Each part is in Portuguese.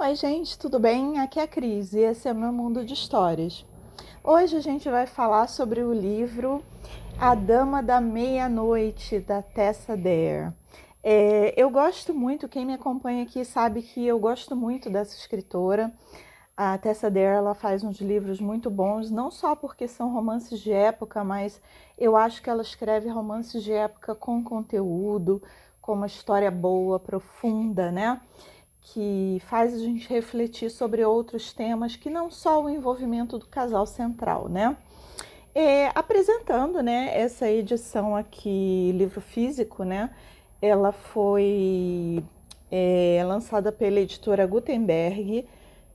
Oi, gente, tudo bem? Aqui é a Cris e esse é o meu mundo de histórias. Hoje a gente vai falar sobre o livro A Dama da Meia-Noite, da Tessa Dare. Eu gosto muito, quem me acompanha aqui sabe que eu gosto muito dessa escritora. A Tessa Dare, ela faz uns livros muito bons, não só porque são romances de época, mas eu acho que ela escreve romances de época com conteúdo, com uma história boa, profunda, né? Que faz a gente refletir sobre outros temas que não só o envolvimento do casal central, né? Apresentando, né, essa edição aqui, livro físico, né? Ela foi lançada pela editora Gutenberg,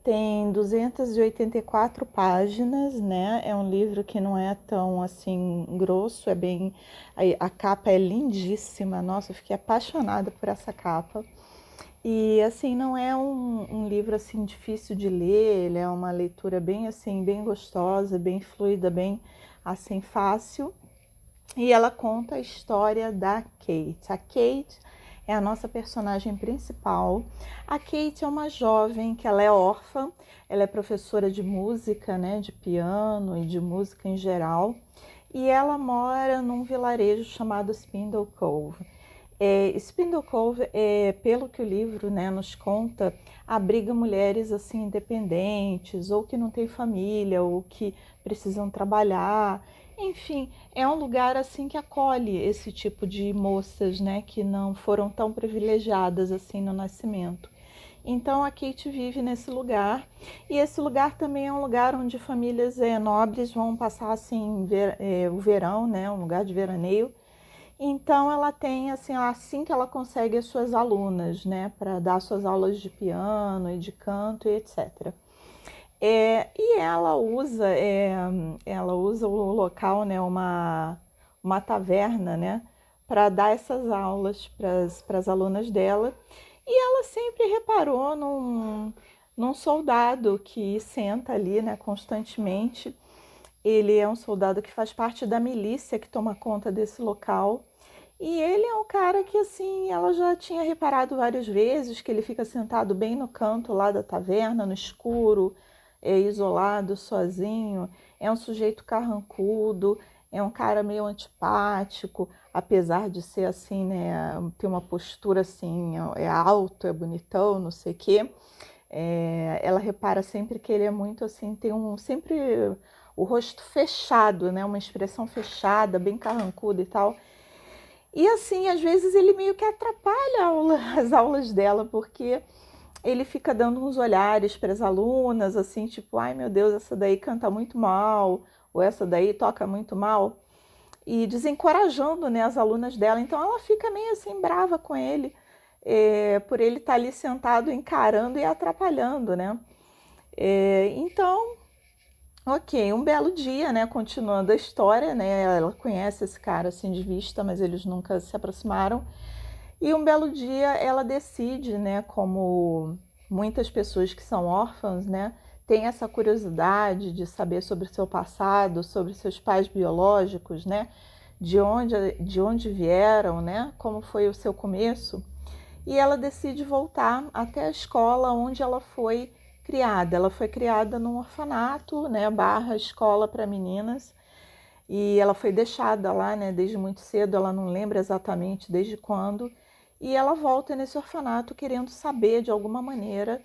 tem 284 páginas, né? É um livro que não é tão assim grosso, é bem. A capa é lindíssima, nossa, eu fiquei apaixonada por essa capa. E assim, não é um livro assim difícil de ler, ele é uma leitura bem assim, bem gostosa, bem fluida, bem assim fácil. E ela conta a história da Kate. A Kate é a nossa personagem principal. A Kate é uma jovem que ela é órfã, ela é professora de música, né, de piano e de música em geral, e ela mora num vilarejo chamado Spindle Cove. Spindle Cove, pelo que o livro, né, nos conta, abriga mulheres assim independentes, ou que não têm família, ou que precisam trabalhar. Enfim, é um lugar assim que acolhe esse tipo de moças, né, que não foram tão privilegiadas assim no nascimento. Então a Kate vive nesse lugar, e esse lugar também é um lugar onde famílias nobres vão passar assim o verão, né, um lugar de veraneio. Então ela tem assim que ela consegue as suas alunas, né, para dar suas aulas de piano e de canto e etc. E ela usa o local, né, uma taverna, né, para dar essas aulas para as alunas dela. E ela sempre reparou num soldado que senta ali, né, constantemente. Ele é um soldado que faz parte da milícia que toma conta desse local. E ele é um cara que, assim, ela já tinha reparado várias vezes que ele fica sentado bem no canto lá da taverna, no escuro, isolado, sozinho. É um sujeito carrancudo, é um cara meio antipático, apesar de ser assim, né, ter uma postura assim, é alto, é bonitão, não sei o quê. Ela repara sempre que ele é muito assim, tem sempre o rosto fechado, né, uma expressão fechada, bem carrancuda e tal. E assim, às vezes ele meio que atrapalha as aulas dela, porque ele fica dando uns olhares para as alunas, assim, tipo, ai meu Deus, essa daí canta muito mal, ou essa daí toca muito mal, e desencorajando, né, as alunas dela. Então ela fica meio assim brava com ele, por ele estar ali sentado encarando e atrapalhando, né? Então, ok, um belo dia, né, continuando a história, né, ela conhece esse cara assim de vista, mas eles nunca se aproximaram. E um belo dia ela decide, né, como muitas pessoas que são órfãs, né, têm essa curiosidade de saber sobre o seu passado, sobre seus pais biológicos, né, de onde vieram, né, como foi o seu começo. E ela decide voltar até a escola onde ela foi criada. Ela foi criada num orfanato, né, barra escola para meninas, e ela foi deixada lá, né, desde muito cedo, ela não lembra exatamente desde quando, e ela volta nesse orfanato querendo saber de alguma maneira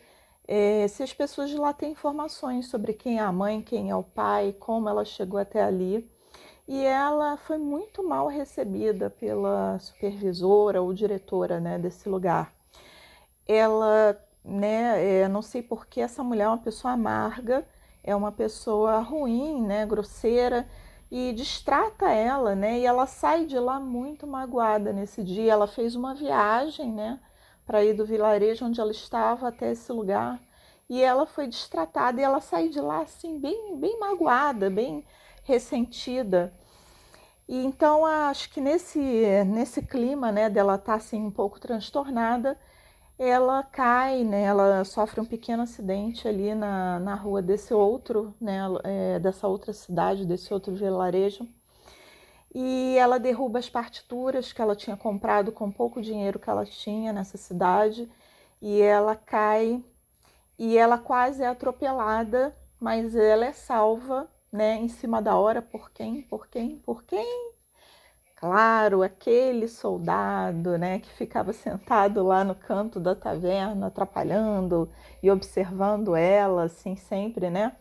se as pessoas de lá têm informações sobre quem é a mãe, quem é o pai, como ela chegou até ali. E ela foi muito mal recebida pela supervisora ou diretora, né, desse lugar. Ela, né, não sei por que essa mulher é uma pessoa amarga, é uma pessoa ruim, né, grosseira, e distrata ela, né, e ela sai de lá muito magoada nesse dia. Ela fez uma viagem, né, para ir do vilarejo onde ela estava até esse lugar, e ela foi distratada, e ela sai de lá assim bem, bem magoada, bem ressentida. E então acho que nesse clima, né, dela estar assim um pouco transtornada, ela cai, né? Ela sofre um pequeno acidente ali na rua desse outro, né? Dessa outra cidade, desse outro vilarejo. E ela derruba as partituras que ela tinha comprado com pouco dinheiro que ela tinha nessa cidade. E ela cai e ela quase é atropelada, mas ela é salva, né, em cima da hora por quem? Por quem? Por quem? Claro, aquele soldado, né, que ficava sentado lá no canto da taverna, atrapalhando e observando ela, assim, sempre, né?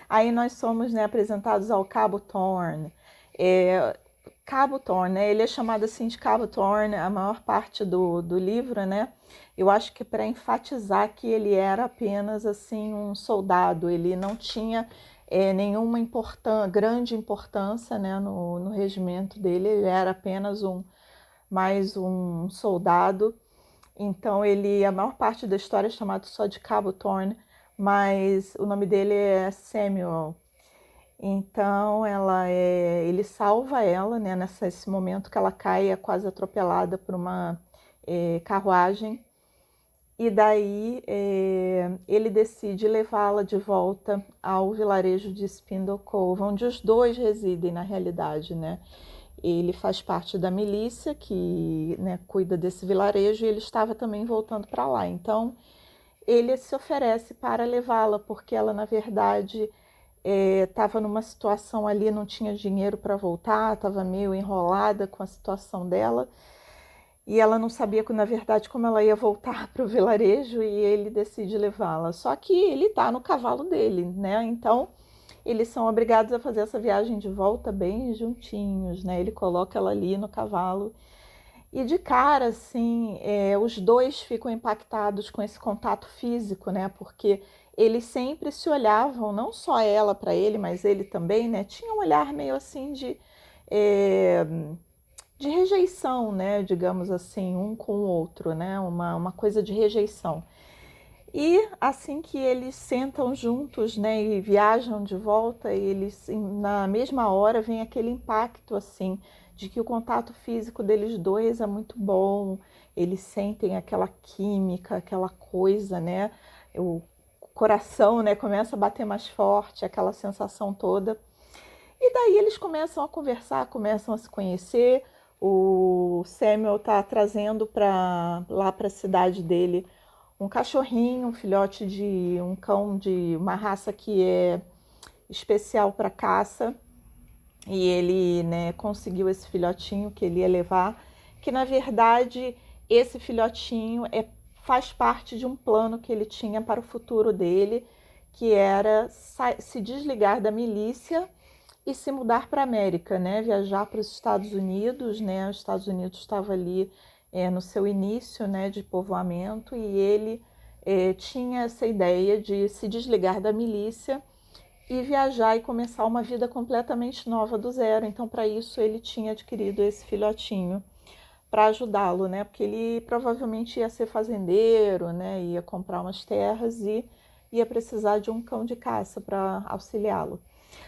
Aí nós somos, né, apresentados ao Cabo Thorne. É, Cabo Thorne, né? Ele é chamado assim de Cabo Thorne a maior parte do livro, né? Eu acho que para enfatizar que ele era apenas assim um soldado, ele não tinha nenhuma grande importância, né, no regimento dele, ele era apenas mais um soldado. Então ele, a maior parte da história é chamado só de Cabo Thorne, mas o nome dele é Samuel. Então ele salva ela, né, nesse momento que ela cai, é quase atropelada por uma carruagem. E daí ele decide levá-la de volta ao vilarejo de Spindle Cove, onde os dois residem na realidade, né? Ele faz parte da milícia que, né, cuida desse vilarejo e ele estava também voltando para lá. Então ele se oferece para levá-la, porque ela, na verdade, estava numa situação ali, não tinha dinheiro para voltar, estava meio enrolada com a situação dela e ela não sabia, na verdade, como ela ia voltar para o vilarejo e ele decide levá-la. Só que ele está no cavalo dele, né? Então eles são obrigados a fazer essa viagem de volta bem juntinhos, né? Ele coloca ela ali no cavalo e de cara, assim, os dois ficam impactados com esse contato físico, né? Porque eles sempre se olhavam, não só ela para ele, mas ele também, né? Tinha um olhar meio assim é, de rejeição, né? Digamos assim, um com o outro, né? Uma coisa de rejeição. E assim que eles sentam juntos, né, e viajam de volta, eles na mesma hora vem aquele impacto assim de que o contato físico deles dois é muito bom. Eles sentem aquela química, aquela coisa, né? O coração, né, começa a bater mais forte, aquela sensação toda. E daí eles começam a conversar, começam a se conhecer. O Samuel está trazendo para lá para a cidade dele um cachorrinho, um filhote de um cão de uma raça que é especial para caça. E ele, né, conseguiu esse filhotinho que ele ia levar, que na verdade esse filhotinho faz parte de um plano que ele tinha para o futuro dele, que era se desligar da milícia e se mudar para a América, né? Viajar para os Estados Unidos, né? Os Estados Unidos estava ali no seu início, né, de povoamento e ele tinha essa ideia de se desligar da milícia e viajar e começar uma vida completamente nova do zero. Então, para isso, ele tinha adquirido esse filhotinho para ajudá-lo, né? Porque ele provavelmente ia ser fazendeiro, né? Ia comprar umas terras e ia precisar de um cão de caça para auxiliá-lo.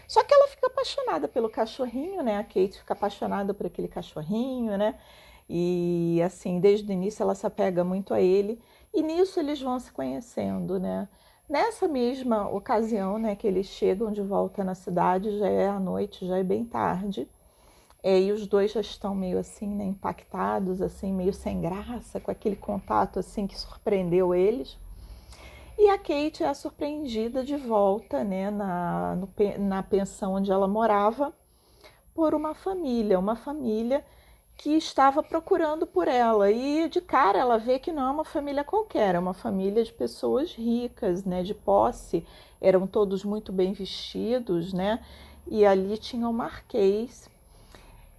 Só que ela fica apaixonada pelo cachorrinho, né? A Kate fica apaixonada por aquele cachorrinho, né? E assim, desde o início ela se apega muito a ele. E nisso eles vão se conhecendo, né? Nessa mesma ocasião, né, que eles chegam de volta na cidade, já é à noite, já é bem tarde. E os dois já estão meio assim, né, impactados, assim, meio sem graça, com aquele contato assim que surpreendeu eles. E a Kate é surpreendida de volta, né, na pensão onde ela morava, por uma família que estava procurando por ela. E de cara ela vê que não é uma família qualquer, é uma família de pessoas ricas, né, de posse. Eram todos muito bem vestidos, né? E ali tinha o Marquês.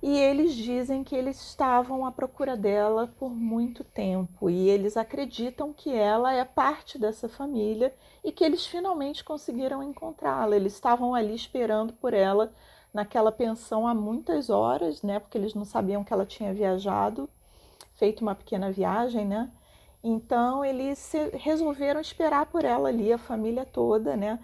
E eles dizem que eles estavam à procura dela por muito tempo e eles acreditam que ela é parte dessa família e que eles finalmente conseguiram encontrá-la. Eles estavam ali esperando por ela naquela pensão há muitas horas, né? Porque eles não sabiam que ela tinha viajado, feito uma pequena viagem, né? Então eles resolveram esperar por ela ali, a família toda, né?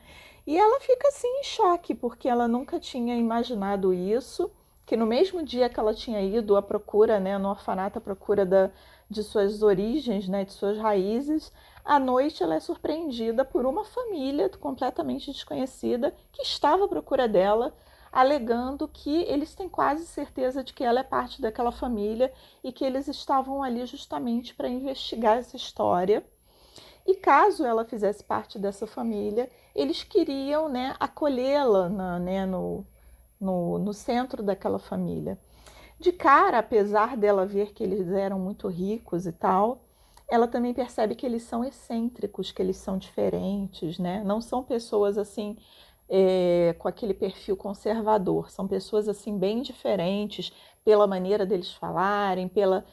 E ela fica assim em choque, porque ela nunca tinha imaginado isso, que no mesmo dia que ela tinha ido à procura, né, no orfanato, à procura de suas origens, né, de suas raízes, à noite ela é surpreendida por uma família completamente desconhecida que estava à procura dela, alegando que eles têm quase certeza de que ela é parte daquela família e que eles estavam ali justamente para investigar essa história E caso ela fizesse parte dessa família, eles queriam, né, acolhê-la né, no centro daquela família. De cara, apesar dela ver que eles eram muito ricos e tal, ela também percebe que eles são excêntricos, que eles são diferentes, né? Não são pessoas assim com aquele perfil conservador, são pessoas assim bem diferentes pela maneira deles falarem, pela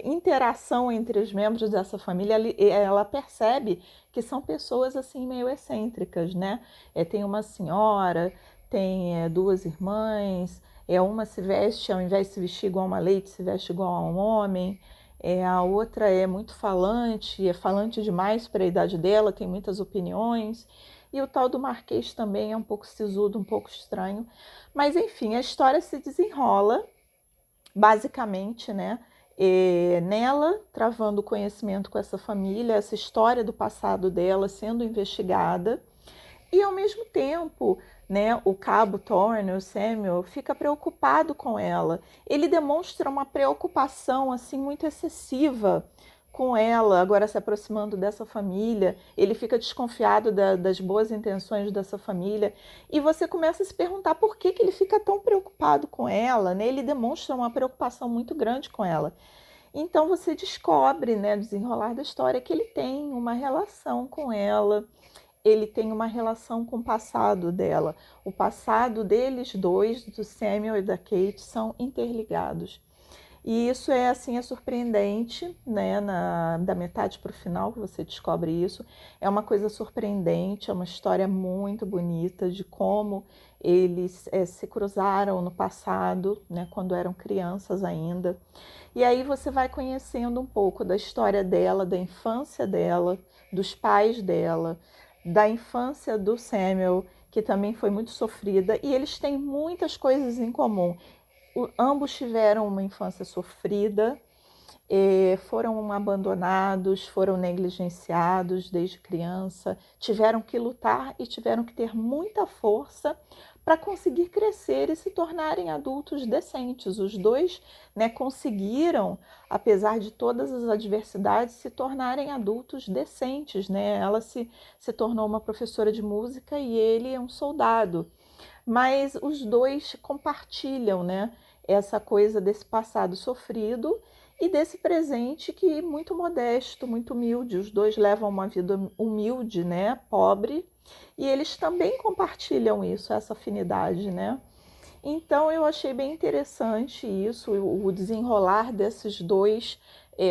interação entre os membros dessa família. Ela percebe que são pessoas assim meio excêntricas, né? Tem uma senhora, tem duas irmãs, uma se veste, ao invés de se vestir igual uma leite, se veste igual a um homem. A outra é muito falante, é falante demais para a idade dela, tem muitas opiniões. E o tal do Marquês também é um pouco sisudo, um pouco estranho. Mas enfim, a história se desenrola, basicamente, né? Nela, travando conhecimento com essa família, essa história do passado dela sendo investigada. E ao mesmo tempo, né, o cabo Thorne, o Samuel, fica preocupado com ela. Ele demonstra uma preocupação assim muito excessiva com ela, agora se aproximando dessa família. Ele fica desconfiado das boas intenções dessa família. E você começa a se perguntar por que ele fica tão preocupado com ela, né? Ele demonstra uma preocupação muito grande com ela. Então você descobre, né, no desenrolar da história, que ele tem uma relação com ela. Ele tem uma relação com o passado dela. O passado deles dois, do Samuel e da Kate, são interligados. E isso é surpreendente, né? Da metade para o final que você descobre isso. É uma coisa surpreendente, é uma história muito bonita de como eles se cruzaram no passado, né? Quando eram crianças ainda. E aí você vai conhecendo um pouco da história dela, da infância dela, dos pais dela, da infância do Samuel, que também foi muito sofrida, e eles têm muitas coisas em comum. Ambos tiveram uma infância sofrida, foram abandonados, foram negligenciados desde criança, tiveram que lutar e tiveram que ter muita força para conseguir crescer e se tornarem adultos decentes. Os dois, né, conseguiram, apesar de todas as adversidades, se tornarem adultos decentes, né? Ela se tornou uma professora de música e ele é um soldado. Mas os dois compartilham, né, essa coisa desse passado sofrido e desse presente que muito modesto, muito humilde. Os dois levam uma vida humilde, né, pobre, e eles também compartilham isso, essa afinidade, né? Então eu achei bem interessante isso, o desenrolar desses dois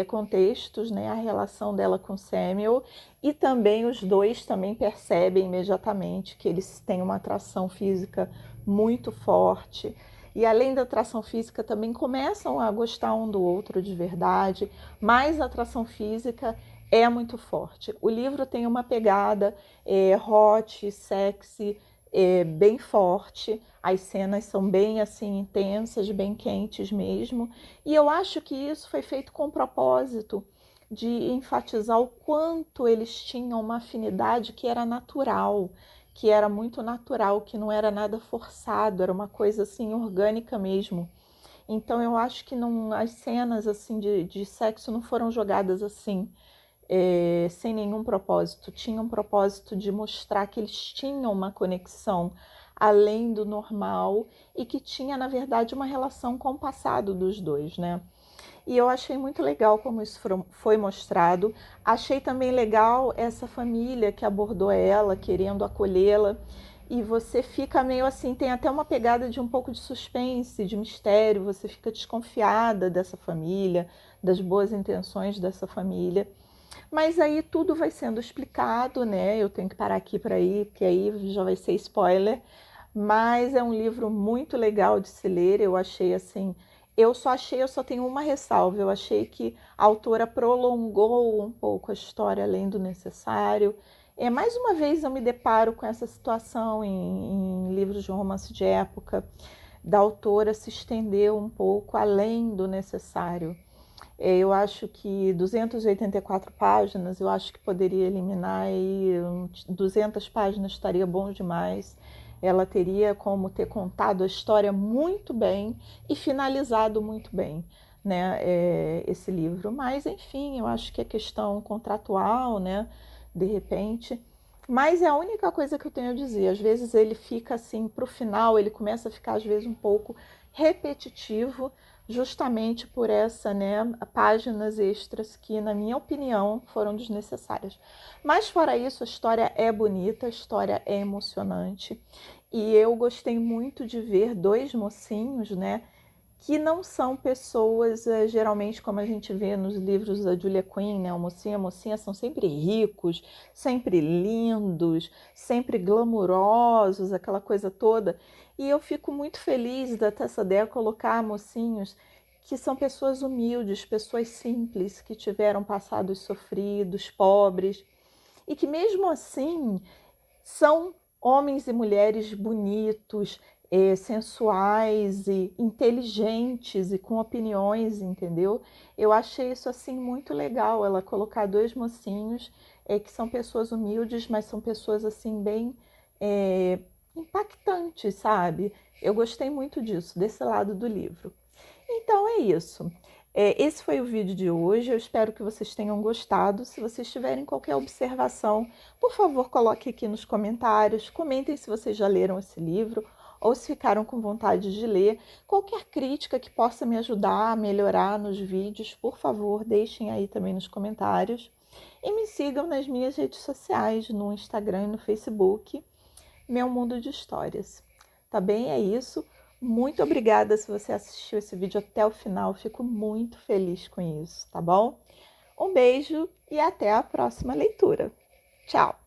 contextos, né? A relação dela com Samuel, e também os dois também percebem imediatamente que eles têm uma atração física muito forte. E além da atração física, também começam a gostar um do outro de verdade, mas a atração física é muito forte. O livro tem uma pegada hot, sexy, bem forte. As cenas são bem assim intensas, bem quentes mesmo. E eu acho que isso foi feito com o propósito de enfatizar o quanto eles tinham uma afinidade que era natural, que era muito natural, que não era nada forçado, era uma coisa assim orgânica mesmo. Então eu acho que não, as cenas assim de sexo não foram jogadas assim sem nenhum propósito. Tinha um propósito de mostrar que eles tinham uma conexão além do normal e que tinha, na verdade, uma relação com o passado dos dois, né? E eu achei muito legal como isso foi mostrado. Achei também legal essa família que abordou ela, querendo acolhê-la. E você fica meio assim, tem até uma pegada de um pouco de suspense, de mistério. Você fica desconfiada dessa família, das boas intenções dessa família. Mas aí tudo vai sendo explicado, né? Eu tenho que parar aqui para ir, porque aí já vai ser spoiler. Mas é um livro muito legal de se ler. Eu achei assim, eu só tenho uma ressalva. Eu achei que a autora prolongou um pouco a história além do necessário. Mais uma vez eu me deparo com essa situação em livros de romance de época, da autora se estender um pouco além do necessário. Eu acho que 284 páginas, eu acho que poderia eliminar aí 200 páginas, estaria bom demais. Ela teria como ter contado a história muito bem e finalizado muito bem. né, esse livro. Mas, enfim, eu acho que é questão contratual, né, de repente. Mas é a única coisa que eu tenho a dizer. Às vezes ele fica assim, para o final, ele começa a ficar, às vezes, um pouco repetitivo, justamente por essa, né, páginas extras que, na minha opinião, foram desnecessárias. Mas, fora isso, a história é bonita, a história é emocionante. E eu gostei muito de ver dois mocinhos, né, que não são pessoas, geralmente, como a gente vê nos livros da Julia Quinn, né? O mocinho e a mocinha são sempre ricos, sempre lindos, sempre glamurosos, aquela coisa toda. E eu fico muito feliz da Tessa Dare colocar mocinhos que são pessoas humildes, pessoas simples, que tiveram passados sofridos, pobres, e que mesmo assim são homens e mulheres bonitos, sensuais e inteligentes e com opiniões, entendeu? Eu achei isso assim muito legal, ela colocar dois mocinhos que são pessoas humildes, mas são pessoas assim bem é, impactantes, sabe? Eu gostei muito disso, desse lado do livro. Então é isso. Esse foi o vídeo de hoje. Eu espero que vocês tenham gostado. Se vocês tiverem qualquer observação, por favor, coloque aqui nos comentários. Comentem se vocês já leram esse livro ou se ficaram com vontade de ler. Qualquer crítica que possa me ajudar a melhorar nos vídeos, por favor, deixem aí também nos comentários. E me sigam nas minhas redes sociais, no Instagram e no Facebook, Meu Mundo de Histórias. Tá bem? É isso. Muito obrigada se você assistiu esse vídeo até o final. Fico muito feliz com isso, tá bom? Um beijo e até a próxima leitura. Tchau!